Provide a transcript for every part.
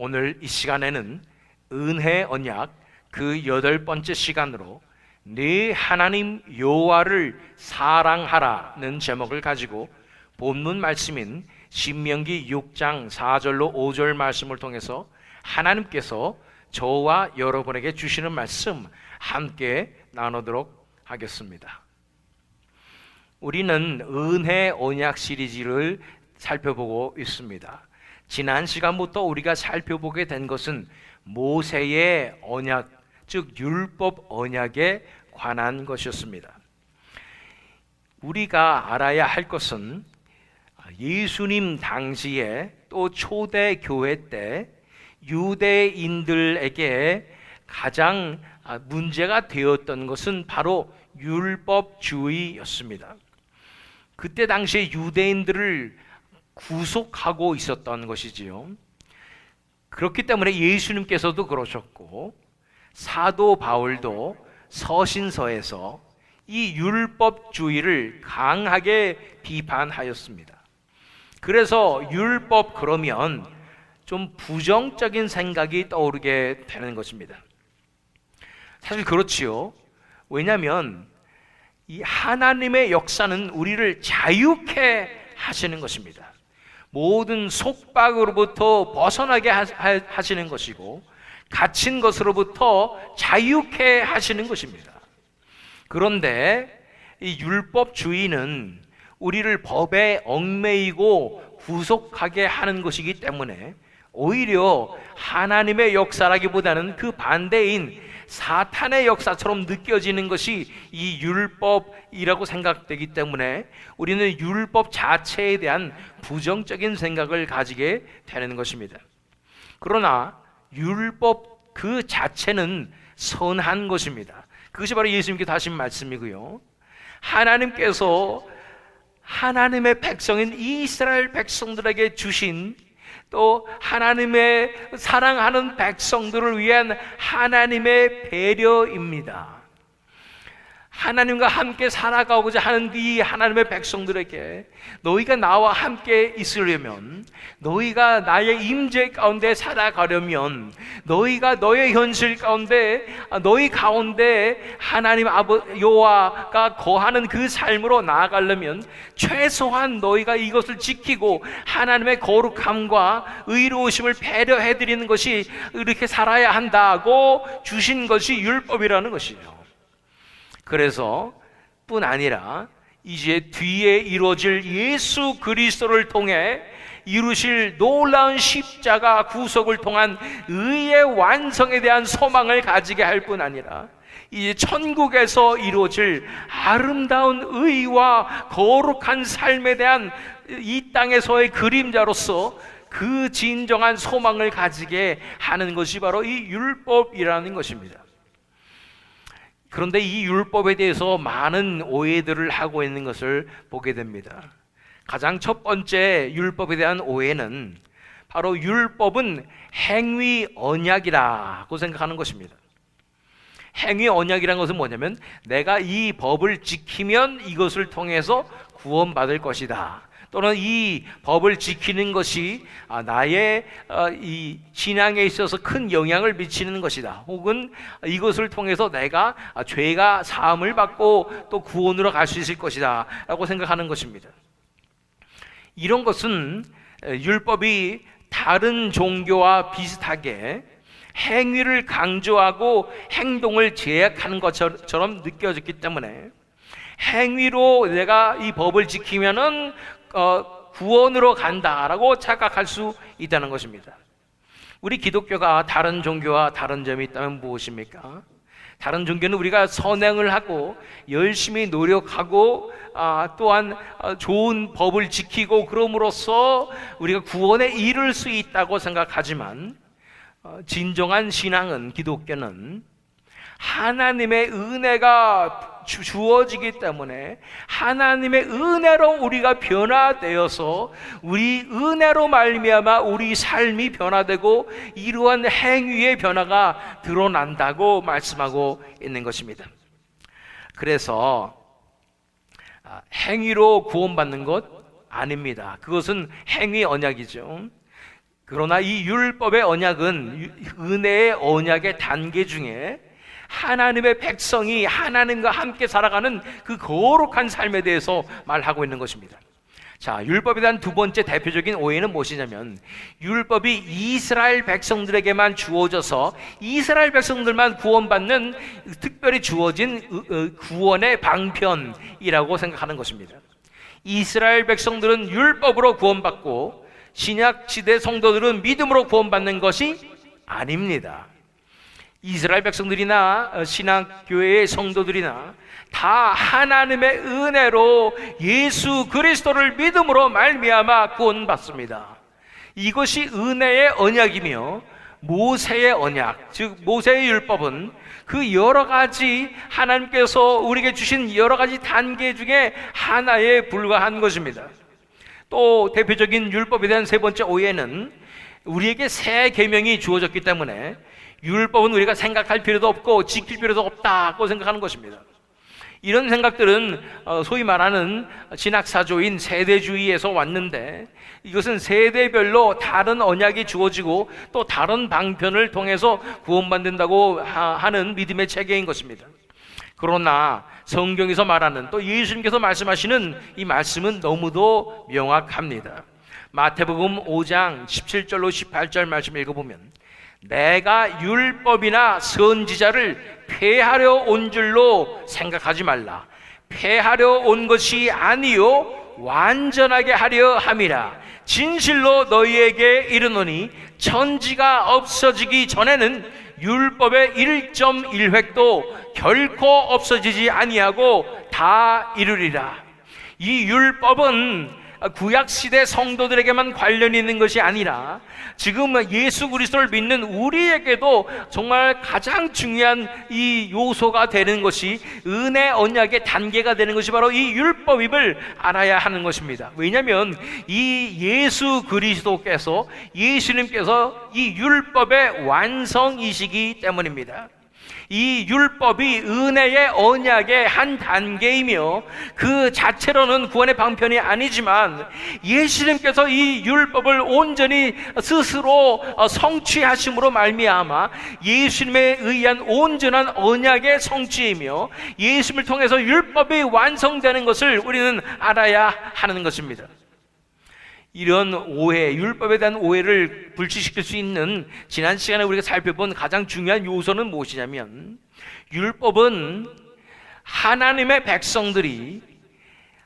오늘 이 시간에는 은혜 언약 그 8번째 시간으로 네 하나님 여호와를 사랑하라는 제목을 가지고 본문 말씀인 신명기 6장 4절로 5절 말씀을 통해서 하나님께서 저와 여러분에게 주시는 말씀 함께 나누도록 하겠습니다. 우리는 은혜 언약 시리즈를 살펴보고 있습니다. 지난 시간부터 우리가 살펴보게 된 것은 모세의 언약, 즉 율법 언약에 관한 것이었습니다. 우리가 알아야 할 것은 예수님 당시에 또 초대 교회 때 유대인들에게 가장 문제가 되었던 것은 바로 율법주의였습니다. 그때 당시에 유대인들을 구속하고 있었던 것이지요. 그렇기 때문에 예수님께서도 그러셨고 사도 바울도 서신서에서 이 율법주의를 강하게 비판하였습니다. 그래서 율법 그러면 좀 부정적인 생각이 떠오르게 되는 것입니다. 사실 그렇지요. 왜냐하면 이 하나님의 역사는 우리를 자유케 하시는 것입니다. 모든 속박으로부터 벗어나게 하시는 것이고 갇힌 것으로부터 자유케 하시는 것입니다. 그런데 이 율법주의는 우리를 법에 얽매이고 구속하게 하는 것이기 때문에 오히려 하나님의 역사라기보다는 그 반대인 사탄의 역사처럼 느껴지는 것이 이 율법이라고 생각되기 때문에 우리는 율법 자체에 대한 부정적인 생각을 가지게 되는 것입니다. 그러나 율법 그 자체는 선한 것입니다. 그것이 바로 예수님께서 하신 말씀이고요. 하나님께서 하나님의 백성인 이스라엘 백성들에게 주신 또 하나님의 사랑하는 백성들을 위한 하나님의 배려입니다. 하나님과 함께 살아가고자 하는 이 하나님의 백성들에게 너희가 나와 함께 있으려면, 너희가 나의 임재 가운데 살아가려면, 너희가 너의 현실 가운데, 너희 가운데 하나님 여호와가 거하는 그 삶으로 나아가려면 최소한 너희가 이것을 지키고 하나님의 거룩함과 의로우심을 배려해드리는 것이 이렇게 살아야 한다고 주신 것이 율법이라는 것이죠. 그래서 뿐 아니라 이제 뒤에 이루어질 예수 그리스도를 통해 이루실 놀라운 십자가 구속을 통한 의의 완성에 대한 소망을 가지게 할 뿐 아니라 이제 천국에서 이루어질 아름다운 의와 거룩한 삶에 대한 이 땅에서의 그림자로서 그 진정한 소망을 가지게 하는 것이 바로 이 율법이라는 것입니다. 그런데 이 율법에 대해서 많은 오해들을 하고 있는 것을 보게 됩니다. 가장 첫 번째 율법에 대한 오해는 바로 율법은 행위 언약이라고 생각하는 것입니다. 행위 언약이라는 것은 뭐냐면 내가 이 법을 지키면 이것을 통해서 구원받을 것이다. 또는 이 법을 지키는 것이 나의 이 신앙에 있어서 큰 영향을 미치는 것이다. 혹은 이것을 통해서 내가 죄가 사함을 받고 또 구원으로 갈 수 있을 것이다 라고 생각하는 것입니다. 이런 것은 율법이 다른 종교와 비슷하게 행위를 강조하고 행동을 제약하는 것처럼 느껴졌기 때문에 행위로 내가 이 법을 지키면은 구원으로 간다라고 착각할 수 있다는 것입니다. 우리 기독교가 다른 종교와 다른 점이 있다면 무엇입니까? 다른 종교는 우리가 선행을 하고 열심히 노력하고 또한 좋은 법을 지키고 그럼으로써 우리가 구원에 이를 수 있다고 생각하지만 진정한 신앙은, 기독교는 하나님의 은혜가 주어지기 때문에 하나님의 은혜로 우리가 변화되어서 우리 은혜로 말미암아 우리 삶이 변화되고 이러한 행위의 변화가 드러난다고 말씀하고 있는 것입니다. 그래서 행위로 구원받는 것 아닙니다. 그것은 행위 언약이죠. 그러나 이 율법의 언약은 은혜의 언약의 단계 중에 하나님의 백성이 하나님과 함께 살아가는 그 거룩한 삶에 대해서 말하고 있는 것입니다. 자, 율법에 대한 두 번째 대표적인 오해는 무엇이냐면, 율법이 이스라엘 백성들에게만 주어져서 이스라엘 백성들만 구원받는 특별히 주어진 구원의 방편이라고 생각하는 것입니다. 이스라엘 백성들은 율법으로 구원받고 신약 시대 성도들은 믿음으로 구원받는 것이 아닙니다. 이스라엘 백성들이나 신학교회의 성도들이나 다 하나님의 은혜로 예수 그리스도를 믿음으로 말미암아 구원받습니다. 이것이 은혜의 언약이며, 모세의 언약, 즉 모세의 율법은 그 여러 가지 하나님께서 우리에게 주신 여러 가지 단계 중에 하나에 불과한 것입니다. 또 대표적인 율법에 대한 세 번째 오해는, 우리에게 새 계명이 주어졌기 때문에 율법은 우리가 생각할 필요도 없고 지킬 필요도 없다고 생각하는 것입니다. 이런 생각들은 소위 말하는 신학사조인 세대주의에서 왔는데, 이것은 세대별로 다른 언약이 주어지고 또 다른 방편을 통해서 구원받는다고 하는 믿음의 체계인 것입니다. 그러나 성경에서 말하는, 또 예수님께서 말씀하시는 이 말씀은 너무도 명확합니다. 마태복음 5장 17절로 18절 말씀 읽어보면, 내가 율법이나 선지자를 폐하려 온 줄로 생각하지 말라. 폐하려 온 것이 아니요 완전하게 하려 함이라. 진실로 너희에게 이르노니 천지가 없어지기 전에는 율법의 1.1획도 결코 없어지지 아니하고 다 이루리라. 이 율법은 구약시대 성도들에게만 관련이 있는 것이 아니라 지금 예수 그리스도를 믿는 우리에게도 정말 가장 중요한 이 요소가 되는 것이, 은혜 언약의 단계가 되는 것이 바로 이 율법임을 알아야 하는 것입니다. 왜냐하면 이 예수 그리스도께서, 예수님께서 이 율법의 완성이시기 때문입니다. 이 율법이 은혜의 언약의 한 단계이며 그 자체로는 구원의 방편이 아니지만, 예수님께서 이 율법을 온전히 스스로 성취하심으로 말미암아 예수님에 의한 온전한 언약의 성취이며, 예수님을 통해서 율법이 완성되는 것을 우리는 알아야 하는 것입니다. 이런 오해, 율법에 대한 오해를 불치시킬 수 있는 지난 시간에 우리가 살펴본 가장 중요한 요소는 무엇이냐면, 율법은 하나님의 백성들이,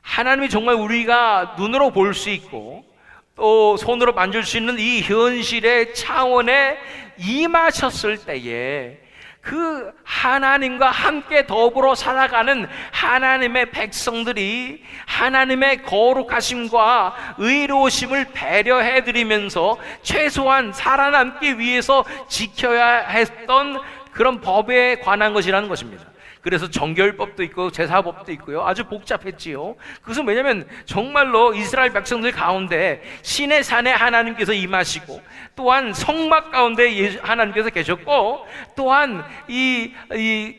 하나님이 정말 우리가 눈으로 볼 수 있고 또 손으로 만질 수 있는 이 현실의 차원에 임하셨을 때에 그 하나님과 함께 더불어 살아가는 하나님의 백성들이 하나님의 거룩하심과 의로우심을 배려해드리면서 최소한 살아남기 위해서 지켜야 했던 그런 법에 관한 것이라는 것입니다. 그래서 정결법도 있고 제사법도 있고요. 아주 복잡했지요. 그것은 왜냐하면 정말로 이스라엘 백성들 가운데 신의 산에 하나님께서 임하시고, 또한 성막 가운데 하나님께서 계셨고, 또한 이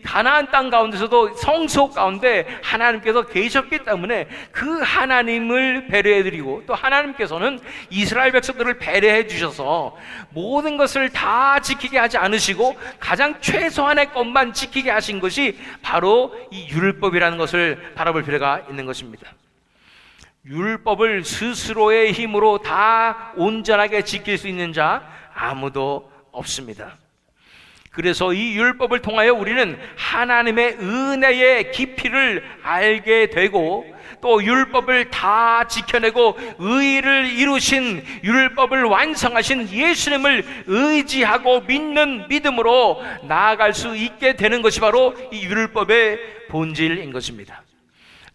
가나안 땅 가운데서도 성소 가운데 하나님께서 계셨기 때문에 그 하나님을 배려해드리고, 또 하나님께서는 이스라엘 백성들을 배려해 주셔서 모든 것을 다 지키게 하지 않으시고 가장 최소한의 것만 지키게 하신 것이 바로 이 율법이라는 것을 바라볼 필요가 있는 것입니다. 율법을 스스로의 힘으로 다 온전하게 지킬 수 있는 자 아무도 없습니다. 그래서 이 율법을 통하여 우리는 하나님의 은혜의 깊이를 알게 되고, 또 율법을 다 지켜내고 의를 이루신, 율법을 완성하신 예수님을 의지하고 믿는 믿음으로 나아갈 수 있게 되는 것이 바로 이 율법의 본질인 것입니다.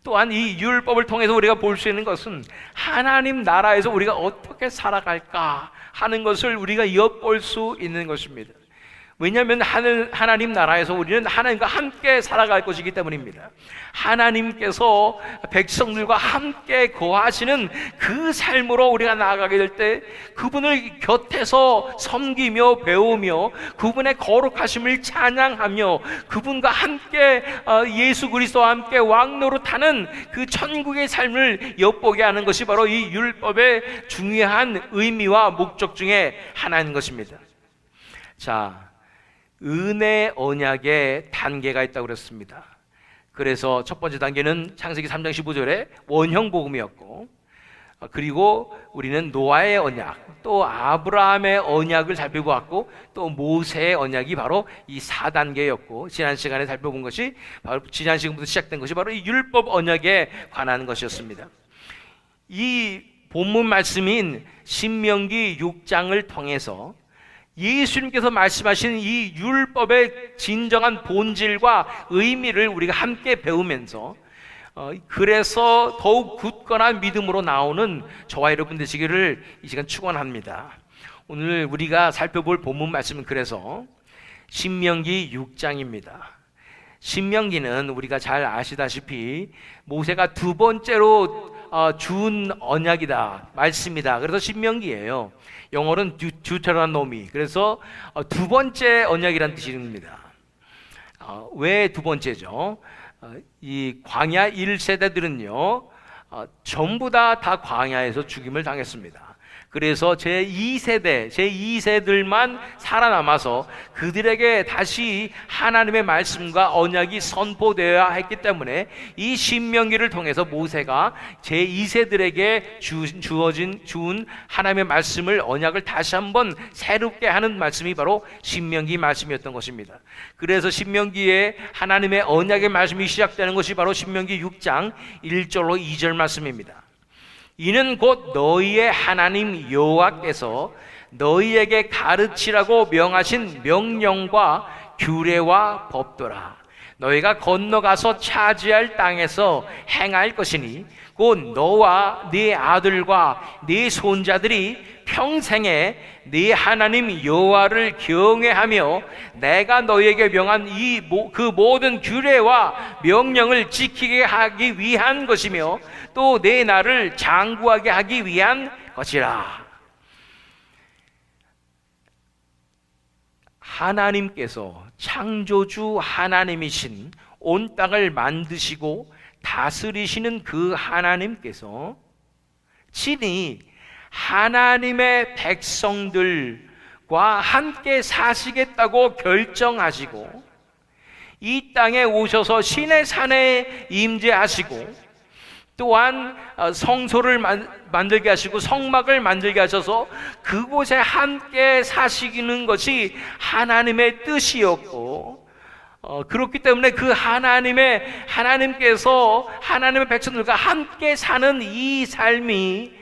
또한 이 율법을 통해서 우리가 볼 수 있는 것은 하나님 나라에서 우리가 어떻게 살아갈까 하는 것을 우리가 엿볼 수 있는 것입니다. 왜냐하면 하나님 나라에서 우리는 하나님과 함께 살아갈 것이기 때문입니다. 하나님께서 백성들과 함께 거하시는 그 삶으로 우리가 나아가게 될 때 그분을 곁에서 섬기며 배우며 그분의 거룩하심을 찬양하며 그분과 함께 예수 그리스도와 함께 왕노릇하는 그 천국의 삶을 엿보게 하는 것이 바로 이 율법의 중요한 의미와 목적 중에 하나인 것입니다. 자, 은혜 언약에 단계가 있다고 그랬습니다. 그래서 첫 번째 단계는 창세기 3장 15절에 원형 복음이었고, 그리고 우리는 노아의 언약, 또 아브라함의 언약을 살펴보았고, 또 모세의 언약이 바로 이 4단계였고, 지난 시간에 살펴본 것이 바로 지난 시간부터 시작된 것이 바로 이 율법 언약에 관한 것이었습니다. 이 본문 말씀인 신명기 6장을 통해서 예수님께서 말씀하신 이 율법의 진정한 본질과 의미를 우리가 함께 배우면서 그래서 더욱 굳건한 믿음으로 나오는 저와 여러분 되시기를 이 시간 축원합니다. 오늘 우리가 살펴볼 본문 말씀은 그래서 신명기 6장입니다. 신명기는 우리가 잘 아시다시피 모세가 두 번째로 준 언약이다, 말씀이다. 그래서 신명기예요. 영어로는 듀테로노미. 그래서 두 번째 언약이라는 뜻입니다. 왜 두 번째죠? 이 광야 1세대들은요 전부 다 광야에서 죽임을 당했습니다. 그래서 제2세들만 살아남아서 그들에게 다시 하나님의 말씀과 언약이 선포되어야 했기 때문에 이 신명기를 통해서 모세가 제2세들에게 주은 하나님의 말씀을, 언약을 다시 한번 새롭게 하는 말씀이 바로 신명기 말씀이었던 것입니다. 그래서 신명기에 하나님의 언약의 말씀이 시작되는 것이 바로 신명기 6장 1절로 2절 말씀입니다. 이는 곧 너희의 하나님 여호와께서 너희에게 가르치라고 명하신 명령과 규례와 법도라. 너희가 건너가서 차지할 땅에서 행할 것이니 곧 너와 네 아들과 네 손자들이 평생에 네 하나님 여호와를 경외하며 내가 너희에게 명한 그 모든 규례와 명령을 지키게 하기 위한 것이며 또 내 나를 장구하게 하기 위한 것이라. 하나님께서 창조주 하나님이신 온 땅을 만드시고 다스리시는 그 하나님께서 친히 하나님의 백성들과 함께 사시겠다고 결정하시고 이 땅에 오셔서 신의 산에 임재하시고 또한 성소를 만들게 하시고 성막을 만들게 하셔서 그곳에 함께 사시는 것이 하나님의 뜻이었고, 그렇기 때문에 그 하나님께서 하나님의 백성들과 함께 사는 이 삶이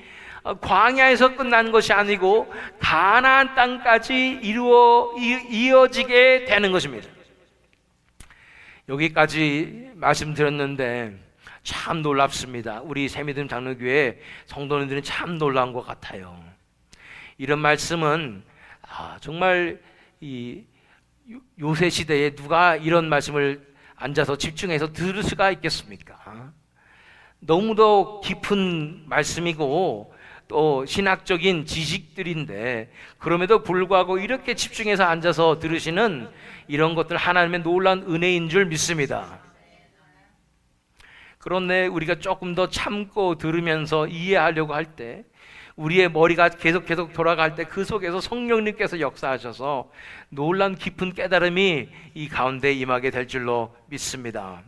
광야에서 끝난 것이 아니고 가나안 땅까지 이어지게 되는 것입니다. 여기까지 말씀드렸는데 참 놀랍습니다. 우리 새미듬 장로교회 성도님들은 참 놀라운 것 같아요. 이런 말씀은 정말 이 요새 시대에 누가 이런 말씀을 앉아서 집중해서 들을 수가 있겠습니까? 너무도 깊은 말씀이고 또 신학적인 지식들인데 그럼에도 불구하고 이렇게 집중해서 앉아서 들으시는 이런 것들 하나님의 놀라운 은혜인 줄 믿습니다. 그런데 우리가 조금 더 참고 들으면서 이해하려고 할 때 우리의 머리가 계속 돌아갈 때 그 속에서 성령님께서 역사하셔서 놀라운 깊은 깨달음이 이 가운데 임하게 될 줄로 믿습니다.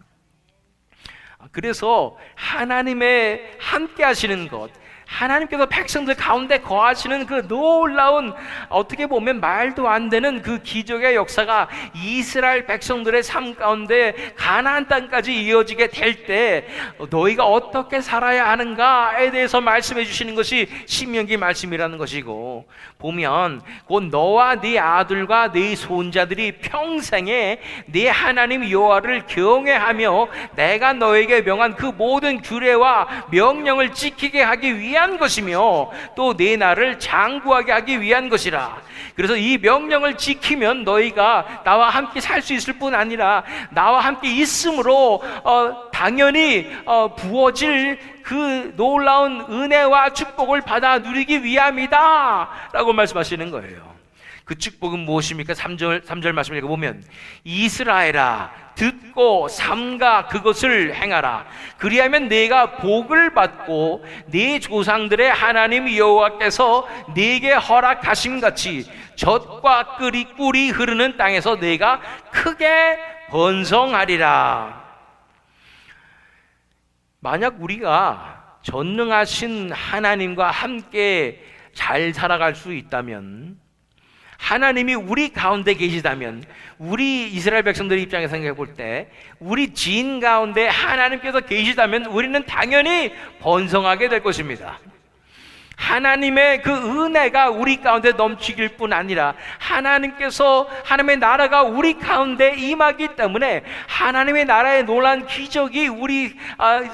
그래서 하나님의 함께 하시는 것, 하나님께서 백성들 가운데 거하시는 그 놀라운, 어떻게 보면 말도 안 되는 그 기적의 역사가 이스라엘 백성들의 삶 가운데 가나안 땅까지 이어지게 될 때 너희가 어떻게 살아야 하는가에 대해서 말씀해 주시는 것이 신명기 말씀이라는 것이고, 보면 곧 너와 네 아들과 네 손자들이 평생에 네 하나님 여호와를 경외하며 내가 너에게 명한 그 모든 규례와 명령을 지키게 하기 위한 위한 것이며 또 내 날을 장구하게 하기 위한 것이라. 그래서 이 명령을 지키면 너희가 나와 함께 살 수 있을 뿐 아니라 나와 함께 있음으로 당연히 부어질 그 놀라운 은혜와 축복을 받아 누리기 위함이다 라고 말씀하시는 거예요. 그 축복은 무엇입니까? 3절 말씀을 읽어보면 이스라엘아 듣고 삼가 그것을 행하라. 그리하면 네가 복을 받고 네 조상들의 하나님 여호와께서 네게 허락하신 같이 젖과 꿀이 흐르는 땅에서 네가 크게 번성하리라. 만약 우리가 전능하신 하나님과 함께 잘 살아갈 수 있다면, 하나님이 우리 가운데 계시다면, 우리 이스라엘 백성들의 입장에서 생각해 볼 때 우리 지인 가운데 하나님께서 계시다면 우리는 당연히 번성하게 될 것입니다. 하나님의 그 은혜가 우리 가운데 넘치길 뿐 아니라 하나님의 나라가 우리 가운데 임하기 때문에 하나님의 나라의 놀라운 기적이 우리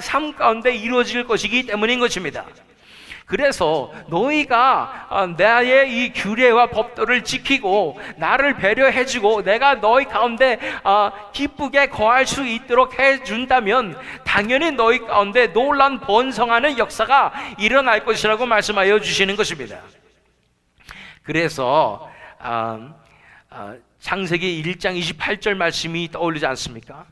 삶 가운데 이루어질 것이기 때문인 것입니다. 그래서 너희가 나의 이 규례와 법도를 지키고 나를 배려해주고 내가 너희 가운데 기쁘게 거할 수 있도록 해준다면 당연히 너희 가운데 놀라운 번성하는 역사가 일어날 것이라고 말씀하여 주시는 것입니다. 그래서 창세기 1장 28절 말씀이 떠오르지 않습니까?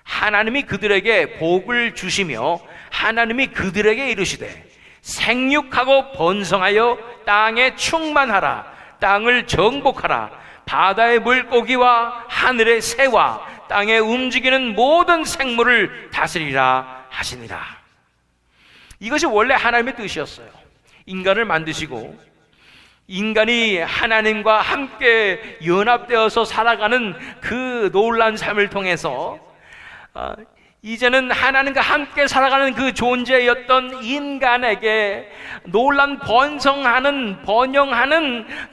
하나님이 그들에게 복을 주시며 하나님이 그들에게 이르시되 생육하고 번성하여 땅에 충만하라. 땅을 정복하라. 바다의 물고기와 하늘의 새와 땅에 움직이는 모든 생물을 다스리라 하시니라. 이것이 원래 하나님의 뜻이었어요. 인간을 만드시고 인간이 하나님과 함께 연합되어서 살아가는 그 놀라운 삶을 통해서 이제는 하나님과 함께 살아가는 그 존재였던 인간에게 놀란 번영하는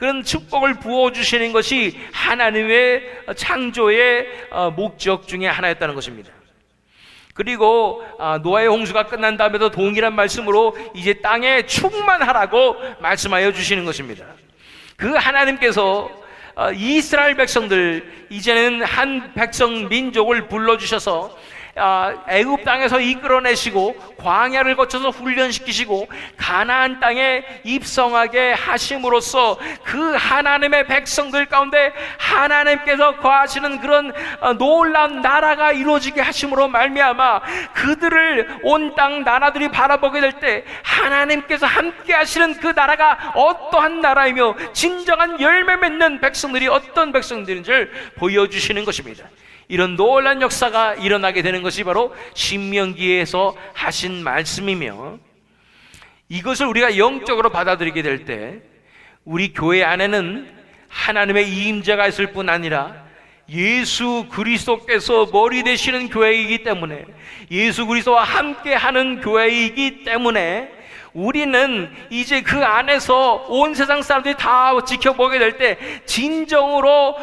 그런 축복을 부어주시는 것이 하나님의 창조의 목적 중에 하나였다는 것입니다. 그리고 노아의 홍수가 끝난 다음에도 동일한 말씀으로 이제 땅에 충만하라고 말씀하여 주시는 것입니다. 그 하나님께서 이스라엘 백성들, 이제는 한 백성 민족을 불러주셔서 애굽 땅에서 이끌어내시고 광야를 거쳐서 훈련시키시고 가나안 땅에 입성하게 하심으로써 그 하나님의 백성들 가운데 하나님께서 거하시는 그런 놀라운 나라가 이루어지게 하심으로 말미암아 그들을 온 땅 나라들이 바라보게 될 때 하나님께서 함께 하시는 그 나라가 어떠한 나라이며 진정한 열매 맺는 백성들이 어떤 백성들인지를 보여주시는 것입니다. 이런 놀라운 역사가 일어나게 되는 것이 바로 신명기에서 하신 말씀이며, 이것을 우리가 영적으로 받아들이게 될 때 우리 교회 안에는 하나님의 임재가 있을 뿐 아니라 예수 그리스도께서 머리 되시는 교회이기 때문에, 예수 그리스도와 함께하는 교회이기 때문에 우리는 이제 그 안에서 온 세상 사람들이 다 지켜보게 될 때 진정으로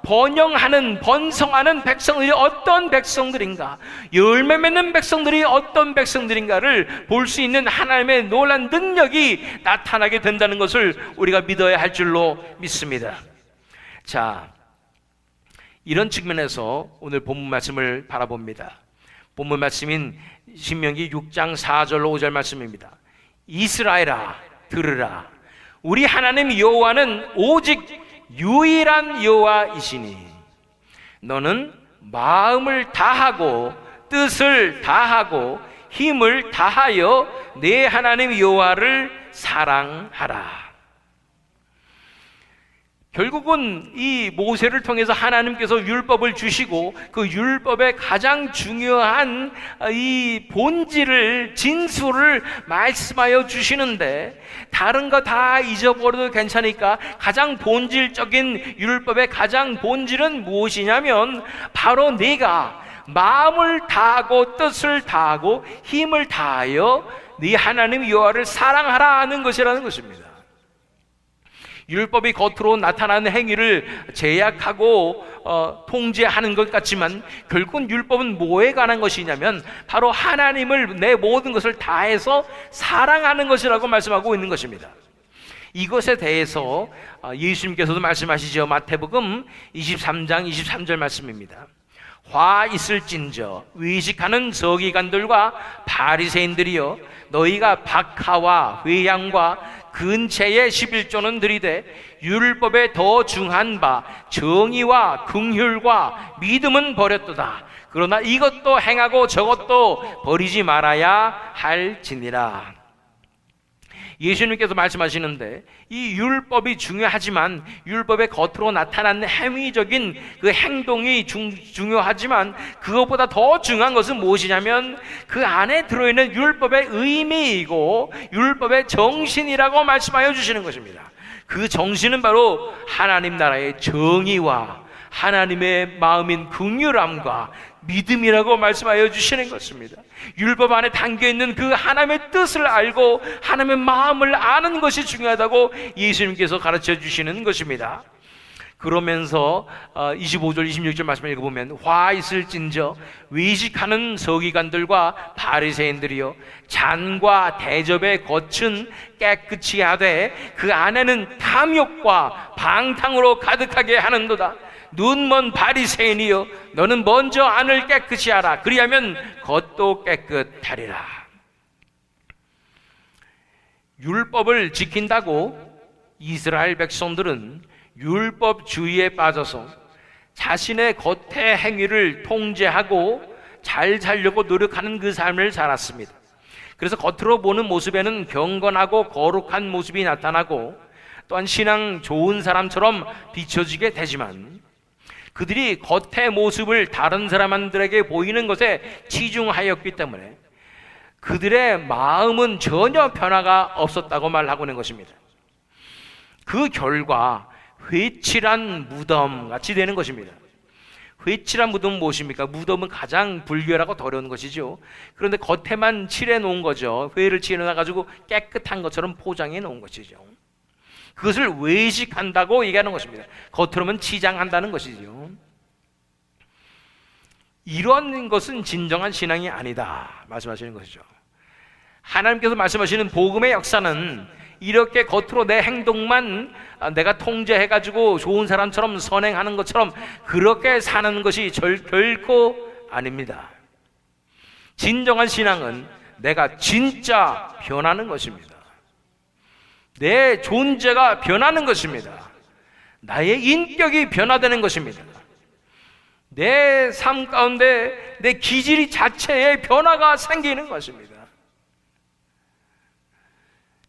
번성하는 백성들이 어떤 백성들인가, 열매 맺는 백성들이 어떤 백성들인가를 볼 수 있는 하나님의 놀라운 능력이 나타나게 된다는 것을 우리가 믿어야 할 줄로 믿습니다. 자, 이런 측면에서 오늘 본문 말씀을 바라봅니다. 본문 말씀인 신명기 6장 4절로 5절 말씀입니다. 이스라엘아 들으라. 우리 하나님 여호와는 오직 유일한 여호와이시니 너는 마음을 다하고 뜻을 다하고 힘을 다하여 내 하나님 여호와를 사랑하라. 결국은 이 모세를 통해서 하나님께서 율법을 주시고 그 율법의 가장 중요한 이 본질을, 진수를 말씀하여 주시는데, 다른 거 다 잊어버려도 괜찮으니까 가장 본질적인 율법의 가장 본질은 무엇이냐면 바로 네가 마음을 다하고 뜻을 다하고 힘을 다하여 네 하나님 여호와를 사랑하라 하는 것이라는 것입니다. 율법이 겉으로 나타나는 행위를 제약하고 통제하는 것 같지만 결국은 율법은 뭐에 관한 것이냐면 바로 하나님을 내 모든 것을 다해서 사랑하는 것이라고 말씀하고 있는 것입니다. 이것에 대해서 예수님께서도 말씀하시죠. 마태복음 23장 23절 말씀입니다. 화 있을진저 외식하는 서기관들과 바리새인들이여, 너희가 박하와 회양과 근체의 11조는 들이되 율법에 더 중한 바 정의와 긍휼과 믿음은 버렸도다. 그러나 이것도 행하고 저것도 버리지 말아야 할지니라. 예수님께서 말씀하시는데 이 율법이 중요하지만 율법의 겉으로 나타나는 행위적인 그 행동이 중요하지만 그것보다 더 중요한 것은 무엇이냐면 그 안에 들어있는 율법의 의미이고 율법의 정신이라고 말씀하여 주시는 것입니다. 그 정신은 바로 하나님 나라의 정의와 하나님의 마음인 긍휼함과 믿음이라고 말씀하여 주시는 것입니다. 율법 안에 담겨있는 그 하나님의 뜻을 알고 하나님의 마음을 아는 것이 중요하다고 예수님께서 가르쳐 주시는 것입니다. 그러면서 25절 26절 말씀을 읽어보면 화 있을진저 외식하는 서기관들과 바리새인들이여, 잔과 대접의 겉은 깨끗이 하되 그 안에는 탐욕과 방탕으로 가득하게 하는도다. 눈먼 바리새인이여, 너는 먼저 안을 깨끗이 하라. 그리하면 겉도 깨끗하리라. 율법을 지킨다고 이스라엘 백성들은 율법주의에 빠져서 자신의 겉의 행위를 통제하고 잘 살려고 노력하는 그 삶을 살았습니다. 그래서 겉으로 보는 모습에는 경건하고 거룩한 모습이 나타나고 또한 신앙 좋은 사람처럼 비춰지게 되지만 그들이 겉의 모습을 다른 사람들에게 보이는 것에 치중하였기 때문에 그들의 마음은 전혀 변화가 없었다고 말하고 있는 것입니다. 그 결과 회칠한 무덤 같이 되는 것입니다. 회칠한 무덤은 무엇입니까? 무덤은 가장 불결하고 더러운 것이죠. 그런데 겉에만 칠해 놓은 거죠. 회를 칠해 놔가지고 깨끗한 것처럼 포장해 놓은 것이죠. 그것을 외식한다고 얘기하는 것입니다. 겉으로는 치장한다는 것이죠. 이런 것은 진정한 신앙이 아니다 말씀하시는 것이죠. 하나님께서 말씀하시는 복음의 역사는 이렇게 겉으로 내 행동만 내가 통제해가지고 좋은 사람처럼 선행하는 것처럼 그렇게 사는 것이 결코 아닙니다. 진정한 신앙은 내가 진짜 변하는 것입니다. 내 존재가 변하는 것입니다. 나의 인격이 변화되는 것입니다. 내 삶 가운데 내 기질 자체에 변화가 생기는 것입니다.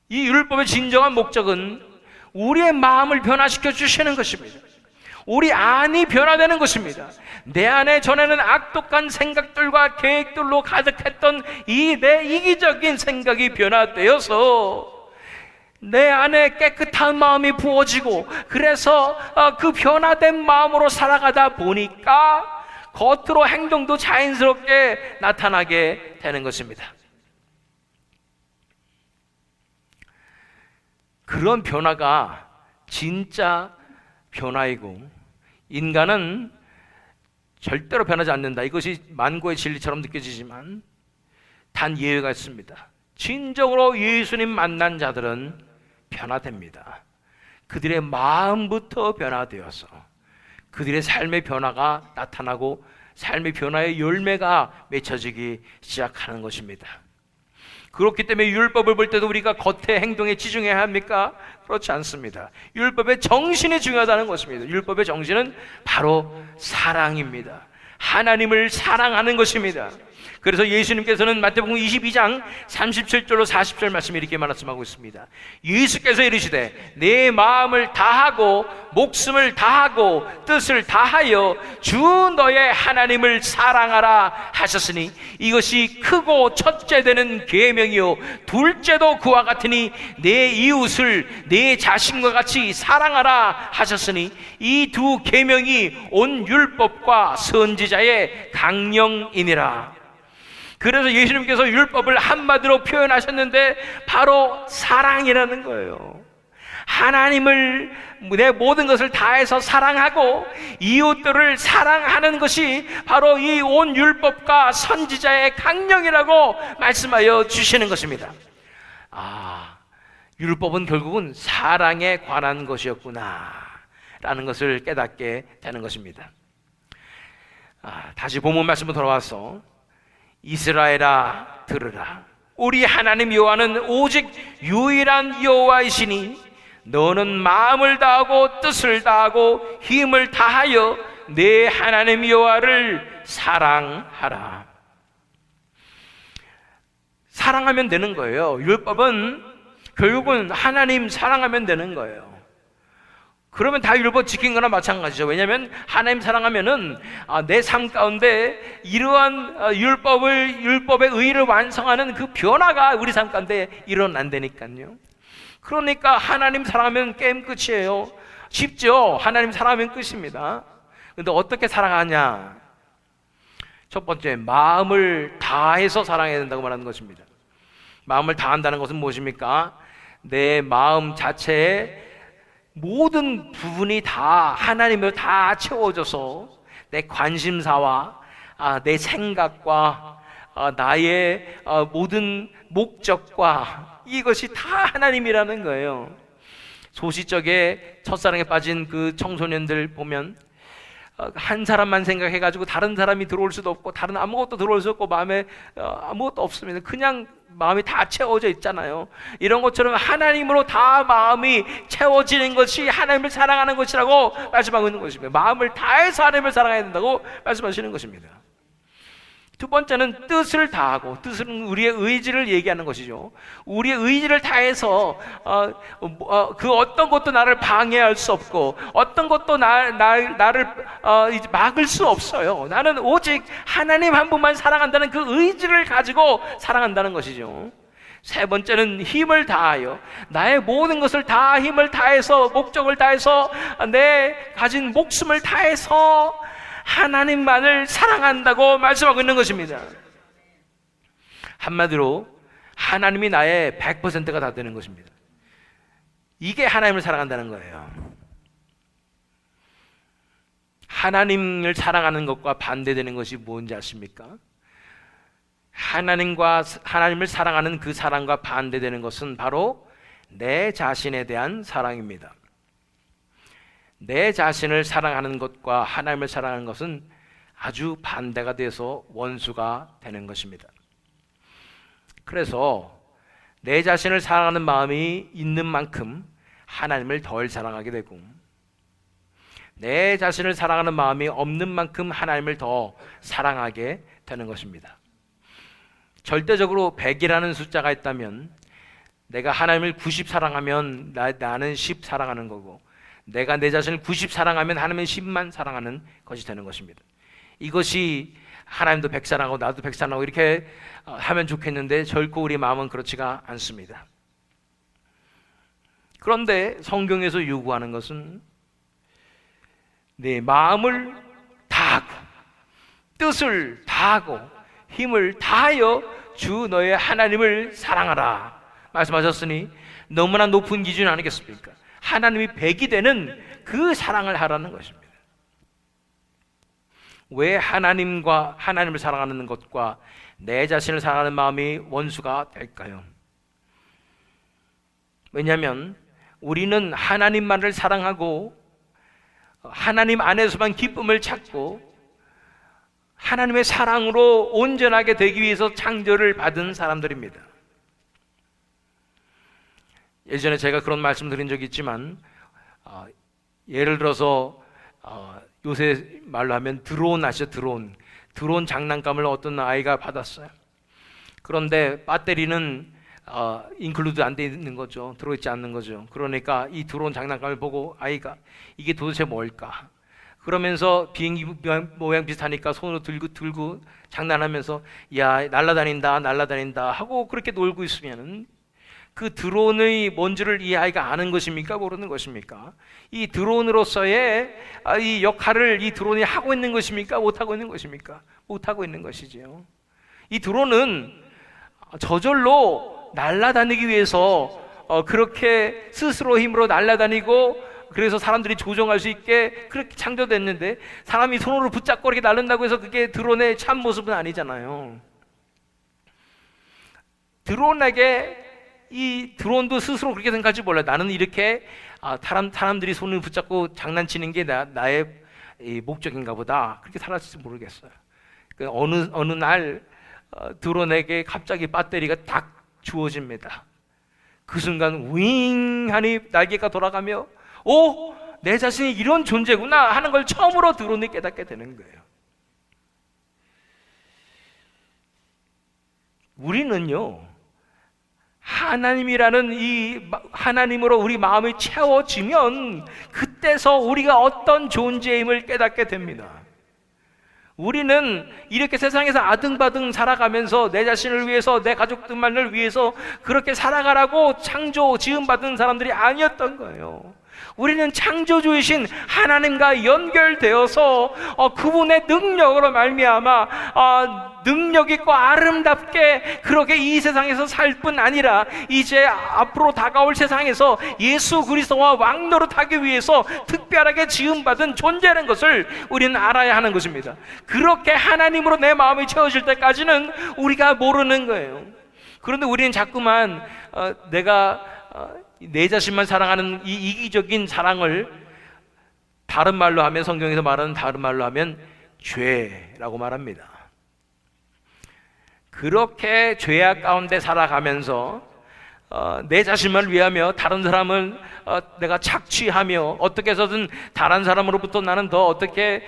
이 율법의 진정한 목적은 우리의 마음을 변화시켜 주시는 것입니다. 우리 안이 변화되는 것입니다. 내 안에 전에는 악독한 생각들과 계획들로 가득했던 이 내 이기적인 생각이 변화되어서 내 안에 깨끗한 마음이 부어지고 그래서 그 변화된 마음으로 살아가다 보니까 겉으로 행동도 자연스럽게 나타나게 되는 것입니다. 그런 변화가 진짜 변화이고 인간은 절대로 변하지 않는다. 이것이 만고의 진리처럼 느껴지지만 단 예외가 있습니다. 진정으로 예수님 만난 자들은 변화됩니다. 그들의 마음부터 변화되어서 그들의 삶의 변화가 나타나고 삶의 변화의 열매가 맺혀지기 시작하는 것입니다. 그렇기 때문에 율법을 볼 때도 우리가 겉의 행동에 치중해야 합니까? 그렇지 않습니다. 율법의 정신이 중요하다는 것입니다. 율법의 정신은 바로 사랑입니다. 하나님을 사랑하는 것입니다. 그래서 예수님께서는 마태복음 22장 37절로 40절 말씀에 이렇게 말씀하고 있습니다. 예수께서 이르시되 내 마음을 다하고 목숨을 다하고 뜻을 다하여 주 너의 하나님을 사랑하라 하셨으니 이것이 크고 첫째 되는 계명이요 둘째도 그와 같으니 내 이웃을 내 자신과 같이 사랑하라 하셨으니 이 두 계명이 온 율법과 선지자의 강령이니라. 그래서 예수님께서 율법을 한마디로 표현하셨는데 바로 사랑이라는 거예요. 하나님을 내 모든 것을 다해서 사랑하고 이웃들을 사랑하는 것이 바로 이 온 율법과 선지자의 강령이라고 말씀하여 주시는 것입니다. 율법은 결국은 사랑에 관한 것이었구나 라는 것을 깨닫게 되는 것입니다. 다시 본문 말씀으로 돌아와서 이스라엘아 들으라. 우리 하나님 여호와는 오직 유일한 여호와이시니 너는 마음을 다하고 뜻을 다하고 힘을 다하여 내 하나님 여호와를 사랑하라. 사랑하면 되는 거예요. 율법은 결국은 하나님 사랑하면 되는 거예요. 그러면 다 율법 지킨 거나 마찬가지죠. 왜냐하면 하나님 사랑하면은 내 삶 가운데 이러한 율법의 의의를 완성하는 그 변화가 우리 삶 가운데 일어난다니까요. 그러니까 하나님 사랑하면 게임 끝이에요. 쉽죠. 하나님 사랑하면 끝입니다. 근데 어떻게 사랑하냐? 첫 번째, 마음을 다해서 사랑해야 된다고 말하는 것입니다. 마음을 다한다는 것은 무엇입니까? 내 마음 자체에 모든 부분이 다 하나님으로 다 채워져서 내 관심사와 내 생각과 나의 모든 목적과 이것이 다 하나님이라는 거예요. 소시적에 첫사랑에 빠진 그 청소년들 보면 한 사람만 생각해가지고 다른 사람이 들어올 수도 없고 다른 아무것도 들어올 수 없고 마음에 아무것도 없습니다. 그냥 마음이 다 채워져 있잖아요. 이런 것처럼 하나님으로 다 마음이 채워지는 것이 하나님을 사랑하는 것이라고 말씀하고 있는 것입니다. 마음을 다해서 하나님을 사랑해야 된다고 말씀하시는 것입니다. 두 번째는 뜻을 다하고, 뜻은 우리의 의지를 얘기하는 것이죠. 우리의 의지를 다해서 그 어떤 것도 나를 방해할 수 없고 어떤 것도 나를 막을 수 없어요. 나는 오직 하나님 한 분만 사랑한다는 그 의지를 가지고 사랑한다는 것이죠. 세 번째는 힘을 다하여, 나의 모든 것을 다 힘을 다해서, 목적을 다해서, 내 가진 목숨을 다해서 하나님만을 사랑한다고 말씀하고 있는 것입니다. 한마디로 하나님이 나의 100%가 다 되는 것입니다. 이게 하나님을 사랑한다는 거예요. 하나님을 사랑하는 것과 반대되는 것이 뭔지 아십니까? 하나님을 사랑하는 그 사랑과 반대되는 것은 바로 내 자신에 대한 사랑입니다. 내 자신을 사랑하는 것과 하나님을 사랑하는 것은 아주 반대가 돼서 원수가 되는 것입니다. 그래서 내 자신을 사랑하는 마음이 있는 만큼 하나님을 덜 사랑하게 되고, 내 자신을 사랑하는 마음이 없는 만큼 하나님을 더 사랑하게 되는 것입니다. 절대적으로 100이라는 숫자가 있다면 내가 하나님을 90 사랑하면 나는 10 사랑하는 거고, 내가 내 자신을 90 사랑하면 하나님은 10만 사랑하는 것이 되는 것입니다. 이것이 하나님도 100 사랑하고 나도 100 사랑하고 이렇게 하면 좋겠는데 결코 우리 마음은 그렇지가 않습니다. 그런데 성경에서 요구하는 것은 내 마음을 다하고 뜻을 다하고 힘을 다하여 주 너의 하나님을 사랑하라 말씀하셨으니 너무나 높은 기준 아니겠습니까? 하나님이 100이 되는 그 사랑을 하라는 것입니다. 왜 하나님을 사랑하는 것과 내 자신을 사랑하는 마음이 원수가 될까요? 왜냐하면 우리는 하나님만을 사랑하고 하나님 안에서만 기쁨을 찾고 하나님의 사랑으로 온전하게 되기 위해서 창조를 받은 사람들입니다. 예전에 제가 그런 말씀 드린 적이 있지만 예를 들어서 요새 말로 하면 드론 아시죠? 드론 장난감을 어떤 아이가 받았어요. 그런데 배터리는 인클루드 안 돼 있는 거죠. 들어있지 않는 거죠. 그러니까 이 드론 장난감을 보고 아이가 이게 도대체 뭘까? 그러면서 비행기 모양 비슷하니까 손으로 들고 장난하면서 야 날라다닌다 하고 그렇게 놀고 있으면은 그 드론의 뭔지를 이 아이가 아는 것입니까? 모르는 것입니까? 이 드론으로서의 이 역할을 이 드론이 하고 있는 것입니까? 못하고 있는 것입니까? 못하고 있는 것이지요. 이 드론은 저절로 날아다니기 위해서 그렇게 스스로 힘으로 날아다니고 그래서 사람들이 조종할 수 있게 그렇게 창조됐는데, 사람이 손으로 붙잡고 이렇게 날른다고 해서 그게 드론의 참 모습은 아니잖아요. 이 드론도 스스로 그렇게 생각할지 몰라요. 나는 이렇게 사람들이 손을 붙잡고 장난치는 게 나의 목적인가 보다, 그렇게 살았을지 모르겠어요. 어느 날 드론에게 갑자기 배터리가 딱 주어집니다. 그 순간 윙 하니 날개가 돌아가며 내 자신이 이런 존재구나 하는 걸 처음으로 드론이 깨닫게 되는 거예요. 우리는요, 하나님이라는 이 하나님으로 우리 마음이 채워지면 그때서 우리가 어떤 존재임을 깨닫게 됩니다. 우리는 이렇게 세상에서 아등바등 살아가면서 내 자신을 위해서, 내 가족들만을 위해서 그렇게 살아가라고 지음받은 사람들이 아니었던 거예요. 우리는 창조주이신 하나님과 연결되어서 그분의 능력으로 말미암아 능력 있고 아름답게 그렇게 이 세상에서 살 뿐 아니라 이제 앞으로 다가올 세상에서 예수 그리스도와 왕노릇하기 위해서 특별하게 지음받은 존재라는 것을 우리는 알아야 하는 것입니다. 그렇게 하나님으로 내 마음이 채워질 때까지는 우리가 모르는 거예요. 그런데 우리는 자꾸만 내가 내 자신만 사랑하는 이 이기적인 사랑을 다른 말로 하면, 성경에서 말하는 다른 말로 하면 죄라고 말합니다. 그렇게 죄악 가운데 살아가면서 내 자신만 위하며 다른 사람을 내가 착취하며 어떻게 해서든 다른 사람으로부터 나는 더 어떻게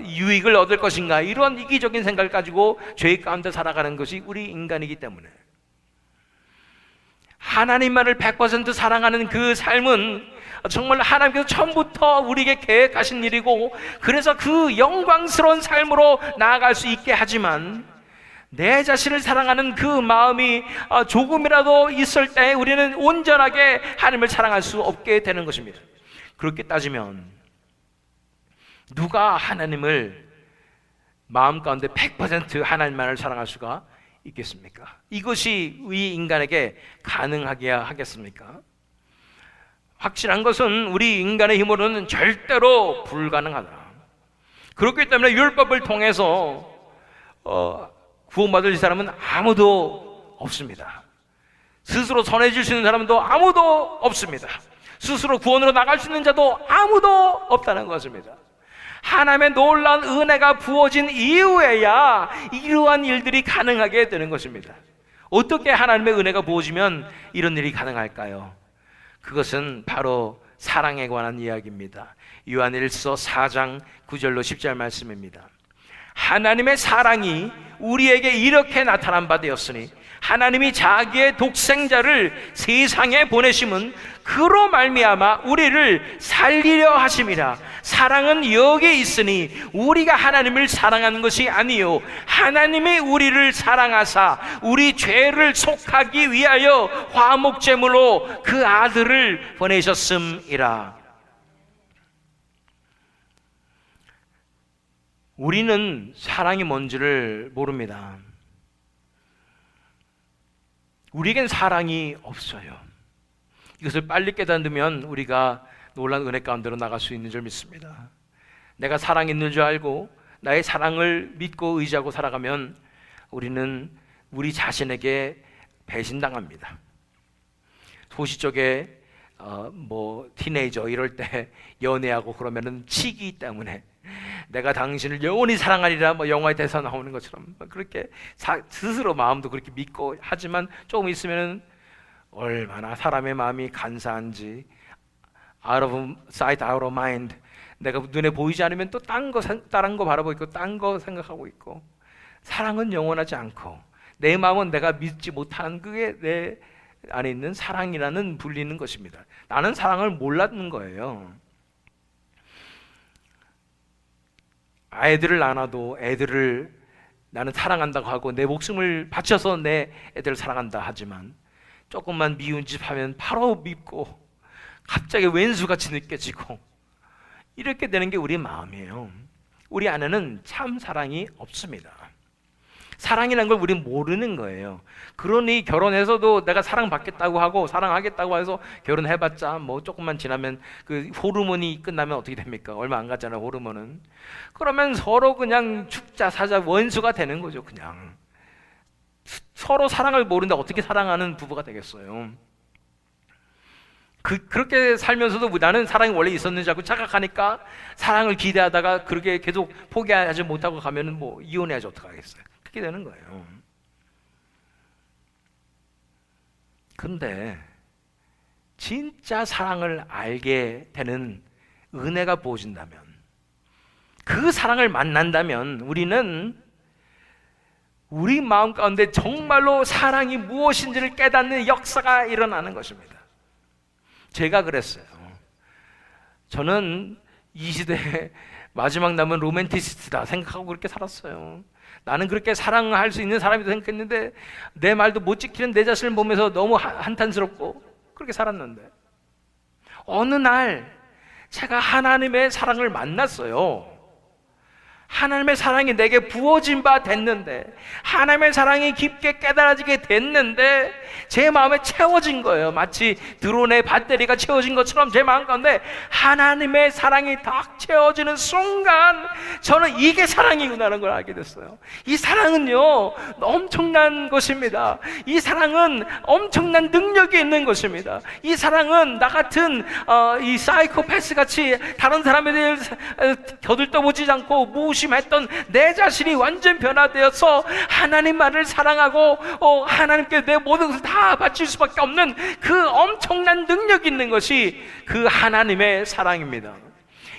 유익을 얻을 것인가, 이런 이기적인 생각을 가지고 죄 가운데 살아가는 것이 우리 인간이기 때문에, 하나님만을 100% 사랑하는 그 삶은 정말 하나님께서 처음부터 우리에게 계획하신 일이고, 그래서 그 영광스러운 삶으로 나아갈 수 있게 하지만, 내 자신을 사랑하는 그 마음이 조금이라도 있을 때 우리는 온전하게 하나님을 사랑할 수 없게 되는 것입니다. 그렇게 따지면 누가 하나님을 마음 가운데 100% 하나님만을 사랑할 수가 있겠습니까? 이것이 우리 인간에게 가능하게 하겠습니까? 확실한 것은 우리 인간의 힘으로는 절대로 불가능하다. 그렇기 때문에 율법을 통해서 구원받을 사람은 아무도 없습니다. 스스로 선해질 수 있는 사람도 아무도 없습니다. 스스로 구원으로 나갈 수 있는 자도 아무도 없다는 것입니다. 하나님의 놀라운 은혜가 부어진 이후에야 이러한 일들이 가능하게 되는 것입니다. 어떻게 하나님의 은혜가 부어지면 이런 일이 가능할까요? 그것은 바로 사랑에 관한 이야기입니다. 요한일서 4장 9절로 10절 말씀입니다. 하나님의 사랑이 우리에게 이렇게 나타난 바 되었으니 하나님이 자기의 독생자를 세상에 보내심은 그로 말미암아 우리를 살리려 하심이라. 사랑은 여기에 있으니 우리가 하나님을 사랑하는 것이 아니요 하나님이 우리를 사랑하사 우리 죄를 속하기 위하여 화목제물로 그 아들을 보내셨음이라. 우리는 사랑이 뭔지를 모릅니다. 우리에겐 사랑이 없어요. 이것을 빨리 깨닫으면 우리가 놀라운 은혜 가운데로 나갈 수 있는 줄 믿습니다. 내가 사랑이 있는 줄 알고 나의 사랑을 믿고 의지하고 살아가면 우리는 우리 자신에게 배신당합니다. 소시 쪽에 티네이저 이럴 때 연애하고 그러면은 치기 때문에 내가 당신을 영원히 사랑하리라 영화에 대해서 나오는 것처럼 그렇게 스스로 마음도 그렇게 믿고 하지만 조금 있으면은 얼마나 사람의 마음이 간사한지 out of sight, out of mind. 내가 눈에 보이지 않으면 또 다른 거 바라보고 있고 딴 거 생각하고 있고, 사랑은 영원하지 않고 내 마음은 내가 믿지 못하는 그게 내 안에 있는 사랑이라는 불리는 것입니다. 나는 사랑을 몰랐는 거예요. 아이들을 낳아도 애들을 나는 사랑한다고 하고 내 목숨을 바쳐서 내 애들을 사랑한다 하지만 조금만 미운 짓 하면 바로 밉고 갑자기 왼수같이 느껴지고 이렇게 되는 게 우리 마음이에요. 우리 안에는 참 사랑이 없습니다. 사랑이라는 걸 우리는 모르는 거예요. 그러니 결혼해서도 내가 사랑받겠다고 하고 사랑하겠다고 해서 결혼해봤자 뭐 조금만 지나면 그 호르몬이 끝나면 어떻게 됩니까? 얼마 안 갔잖아요, 호르몬은. 그러면 서로 그냥 죽자 사자 원수가 되는 거죠. 그냥 서로 사랑을 모른다 어떻게 사랑하는 부부가 되겠어요? 그렇게 살면서도 나는 사랑이 원래 있었는지 자꾸 착각하니까 사랑을 기대하다가 그렇게 계속 포기하지 못하고 가면은 뭐 이혼해야지 어떡하겠어요? 그렇게 되는 거예요. 근데 진짜 사랑을 알게 되는 은혜가 부어진다면, 그 사랑을 만난다면 우리는 우리 마음 가운데 정말로 사랑이 무엇인지를 깨닫는 역사가 일어나는 것입니다. 제가 그랬어요. 저는 이 시대에 마지막 남은 로맨티스트다 생각하고 그렇게 살았어요. 나는 그렇게 사랑할 수 있는 사람이다 생각했는데 내 말도 못 지키는 내 자신을 보면서 너무 한탄스럽고 그렇게 살았는데, 어느 날 제가 하나님의 사랑을 만났어요. 하나님의 사랑이 내게 부어진 바 됐는데, 하나님의 사랑이 깊게 깨달아지게 됐는데 제 마음에 채워진 거예요. 마치 드론의 배터리가 채워진 것처럼 제 마음 가운데 하나님의 사랑이 딱 채워지는 순간 저는 이게 사랑이구나라는 걸 알게 됐어요. 이 사랑은요 엄청난 것입니다. 이 사랑은 엄청난 능력이 있는 것입니다. 이 사랑은 나 같은 이 사이코패스 같이 다른 사람에 대해 겨들떠보지 않고 무심했던 내 자신이 완전 변화되어서 하나님만을 사랑하고 하나님께 내 모든 것을 다 바칠 수밖에 없는 그 엄청난 능력이 있는 것이 그 하나님의 사랑입니다.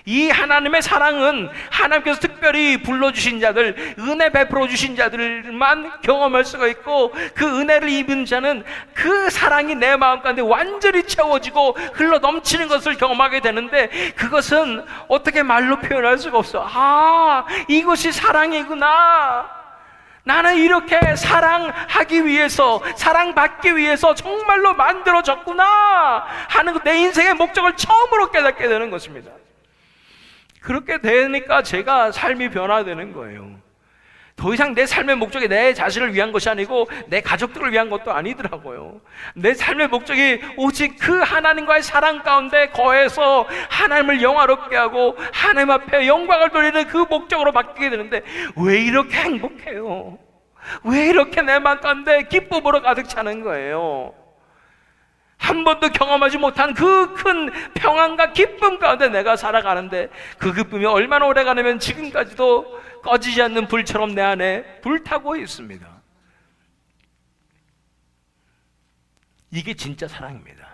이 하나님의 사랑은 하나님께서 특별히 불러주신 자들, 은혜 베풀어 주신 자들만 경험할 수가 있고, 그 은혜를 입은 자는 그 사랑이 내 마음 가운데 완전히 채워지고 흘러 넘치는 것을 경험하게 되는데, 그것은 어떻게 말로 표현할 수가 없어. 아, 이것이 사랑이구나. 나는 이렇게 사랑하기 위해서, 사랑받기 위해서 정말로 만들어졌구나 하는 내 인생의 목적을 처음으로 깨닫게 되는 것입니다. 그렇게 되니까 제가 삶이 변화되는 거예요. 더 이상 내 삶의 목적이 내 자신을 위한 것이 아니고 내 가족들을 위한 것도 아니더라고요. 내 삶의 목적이 오직 그 하나님과의 사랑 가운데 거해서 하나님을 영화롭게 하고 하나님 앞에 영광을 돌리는 그 목적으로 바뀌게 되는데, 왜 이렇게 행복해요? 왜 이렇게 내 마음 가운데 기쁨으로 가득 차는 거예요? 한 번도 경험하지 못한 그 큰 평안과 기쁨 가운데 내가 살아가는데, 그 기쁨이 얼마나 오래 가냐면 지금까지도 꺼지지 않는 불처럼 내 안에 불타고 있습니다. 이게 진짜 사랑입니다.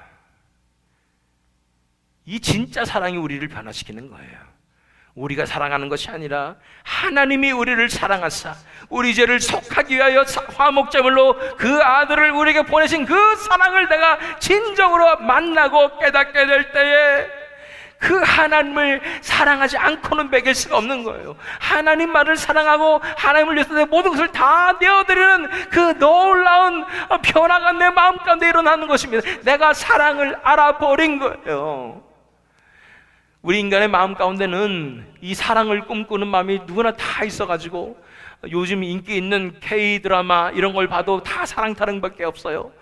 이 진짜 사랑이 우리를 변화시키는 거예요. 우리가 사랑하는 것이 아니라 하나님이 우리를 사랑하사 우리 죄를 속하기 위하여 화목제물로 그 아들을 우리에게 보내신 그 사랑을 내가 진정으로 만나고 깨닫게 될 때에 그 하나님을 사랑하지 않고는 매길 수가 없는 거예요. 하나님만을 사랑하고 하나님을 위해서 내 모든 것을 다 내어드리는 그 놀라운 변화가 내 마음 가운데 일어나는 것입니다. 내가 사랑을 알아버린 거예요. 우리 인간의 마음 가운데는 이 사랑을 꿈꾸는 마음이 누구나 다 있어가지고 요즘 인기 있는 K-드라마 이런 걸 봐도 다 사랑 타령밖에 없어요.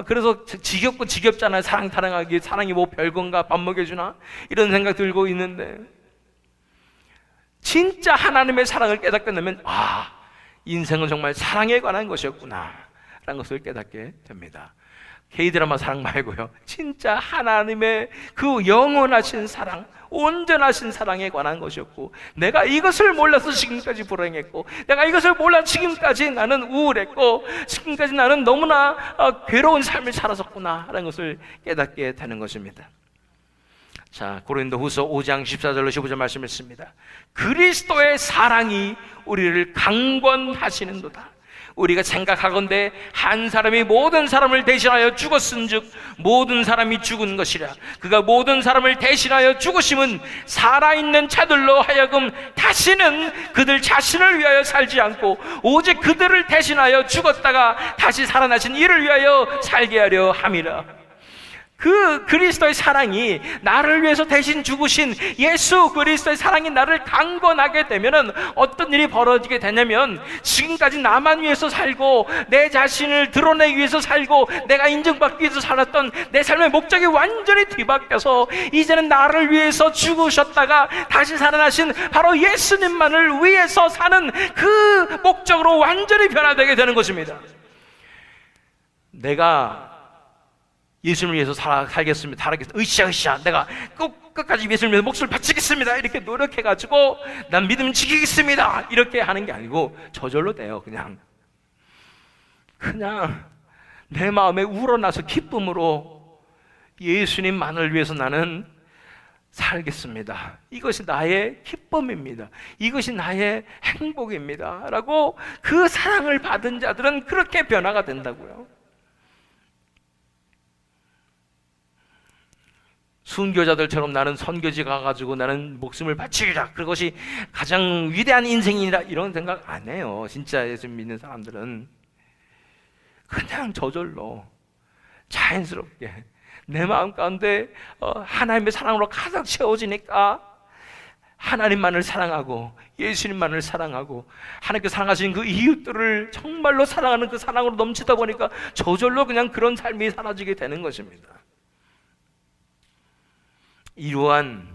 그래서 지겹고 지겹잖아요. 사랑 타령하기. 사랑이 뭐 별건가, 밥 먹여주나 이런 생각 들고 있는데, 진짜 하나님의 사랑을 깨닫게 되면 인생은 정말 사랑에 관한 것이었구나 라는 것을 깨닫게 됩니다. K-드라마 사랑 말고요, 진짜 하나님의 그 영원하신 사랑, 온전하신 사랑에 관한 것이었고, 내가 이것을 몰라서 지금까지 불행했고, 내가 이것을 몰라 지금까지 나는 우울했고, 지금까지 나는 너무나 괴로운 삶을 살았었구나 라는 것을 깨닫게 되는 것입니다. 자, 고린도후서 5장 14절로 15절 말씀했습니다. 그리스도의 사랑이 우리를 강권하시는도다. 우리가 생각하건대 한 사람이 모든 사람을 대신하여 죽었은즉 모든 사람이 죽은 것이라. 그가 모든 사람을 대신하여 죽으심은 살아있는 자들로 하여금 다시는 그들 자신을 위하여 살지 않고 오직 그들을 대신하여 죽었다가 다시 살아나신 이를 위하여 살게 하려 함이라. 그 그리스도의 사랑이, 나를 위해서 대신 죽으신 예수 그리스도의 사랑이 나를 강권하게 되면은 어떤 일이 벌어지게 되냐면, 지금까지 나만 위해서 살고 내 자신을 드러내기 위해서 살고 내가 인정받기 위해서 살았던 내 삶의 목적이 완전히 뒤바뀌어서 이제는 나를 위해서 죽으셨다가 다시 살아나신 바로 예수님만을 위해서 사는 그 목적으로 완전히 변화되게 되는 것입니다. 내가 예수님을 위해서 살겠습니다. 으쌰 내가 끝까지 예수님을 위해서 목숨을 바치겠습니다. 이렇게 노력해가지고 난 믿음 지키겠습니다. 이렇게 하는 게 아니고 저절로 돼요. 그냥 내 마음에 우러나서 기쁨으로 예수님만을 위해서 나는 살겠습니다. 이것이 나의 기쁨입니다. 이것이 나의 행복입니다. 라고 그 사랑을 받은 자들은 그렇게 변화가 된다고요. 순교자들처럼 나는 선교지 가가지고 나는 목숨을 바치리라, 그것이 가장 위대한 인생이라, 이런 생각 안 해요. 진짜 예수 믿는 사람들은 그냥 저절로 자연스럽게 내 마음 가운데 하나님의 사랑으로 가득 채워지니까 하나님만을 사랑하고 예수님만을 사랑하고 하나님께 사랑하신 그 이웃들을 정말로 사랑하는 그 사랑으로 넘치다 보니까 저절로 그냥 그런 삶이 사라지게 되는 것입니다. 이러한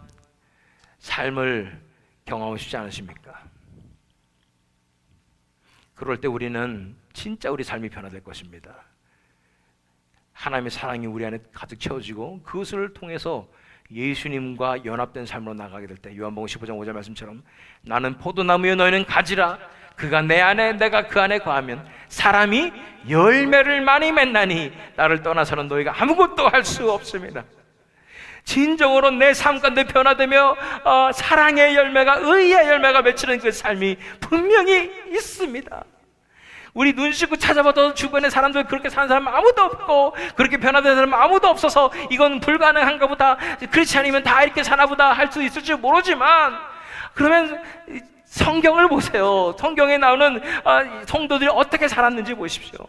삶을 경험하고 싶지 않으십니까? 그럴 때 우리는 진짜 우리 삶이 변화될 것입니다. 하나님의 사랑이 우리 안에 가득 채워지고 그것을 통해서 예수님과 연합된 삶으로 나가게 될 때, 요한복음 15장 5절 말씀처럼 나는 포도나무여 너희는 가지라, 그가 내 안에 내가 그 안에 거하면 사람이 열매를 많이 맺나니 나를 떠나서는 너희가 아무것도 할 수 없습니다. 진정으로 내 삶 가운데 변화되며 사랑의 열매가, 의의 열매가 맺히는 그 삶이 분명히 있습니다. 우리 눈 씻고 찾아봐도 주변에 사람들 그렇게 사는 사람 아무도 없고 그렇게 변화된 사람 아무도 없어서 이건 불가능한가 보다, 그렇지 않으면 다 이렇게 사나 보다 할 수 있을지 모르지만, 그러면 성경을 보세요. 성경에 나오는 성도들이 어떻게 살았는지 보십시오.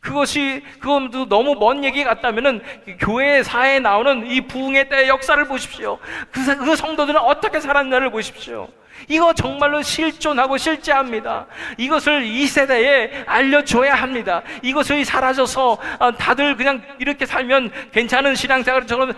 그것도 너무 먼 얘기 같다면은 교회 사회에 나오는 이 부흥의 때의 역사를 보십시오. 그 성도들은 어떻게 살았나를 보십시오. 이거 정말로 실존하고 실제합니다. 이것을 이 세대에 알려줘야 합니다. 이것이 사라져서 다들 그냥 이렇게 살면 괜찮은 신앙생활처럼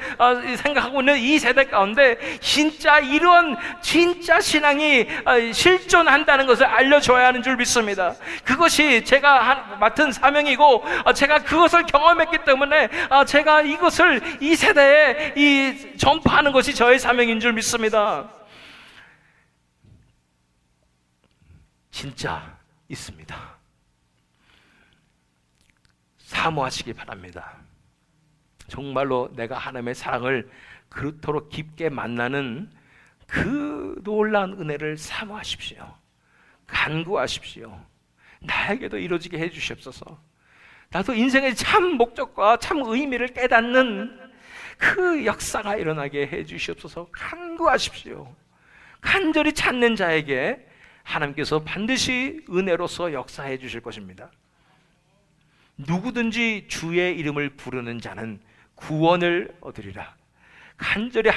생각하고 있는 이 세대 가운데 진짜 이런 진짜 신앙이 실존한다는 것을 알려줘야 하는 줄 믿습니다. 그것이 제가 맡은 사명이고 제가 그것을 경험했기 때문에 제가 이것을 이 세대에 전파하는 것이 저의 사명인 줄 믿습니다. 진짜 있습니다. 사모하시기 바랍니다. 정말로 내가 하나님의 사랑을 그토록 깊게 만나는 그 놀라운 은혜를 사모하십시오. 간구하십시오. 나에게도 이루어지게 해주시옵소서. 나도 인생의 참 목적과 참 의미를 깨닫는 그 역사가 일어나게 해주시옵소서. 간구하십시오. 간절히 찾는 자에게 하나님께서 반드시 은혜로서 역사해 주실 것입니다. 누구든지 주의 이름을 부르는 자는 구원을 얻으리라. 간절히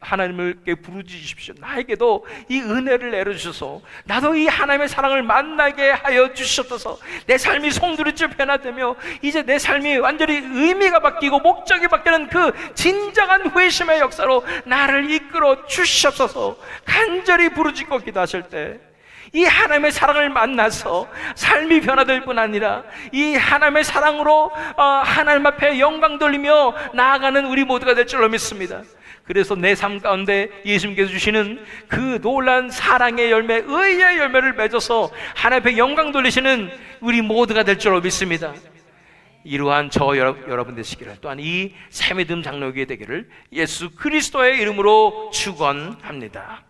하나님께 부르짖으십시오. 나에게도 이 은혜를 내려주셔서 나도 이 하나님의 사랑을 만나게 하여 주시옵소서. 내 삶이 송두리째 변화되며 이제 내 삶이 완전히 의미가 바뀌고 목적이 바뀌는 그 진정한 회심의 역사로 나를 이끌어 주시옵소서. 간절히 부르짖고 기도하실 때 이 하나님의 사랑을 만나서 삶이 변화될 뿐 아니라 이 하나님의 사랑으로 하나님 앞에 영광 돌리며 나아가는 우리 모두가 될 줄로 믿습니다. 그래서 내 삶 가운데 예수님께서 주시는 그 놀라운 사랑의 열매, 의의 열매를 맺어서 하나님 앞에 영광 돌리시는 우리 모두가 될 줄로 믿습니다. 이러한 여러분 되시기를, 또한 이 새 믿음 장로교회 되기를 예수 그리스도의 이름으로 축원합니다.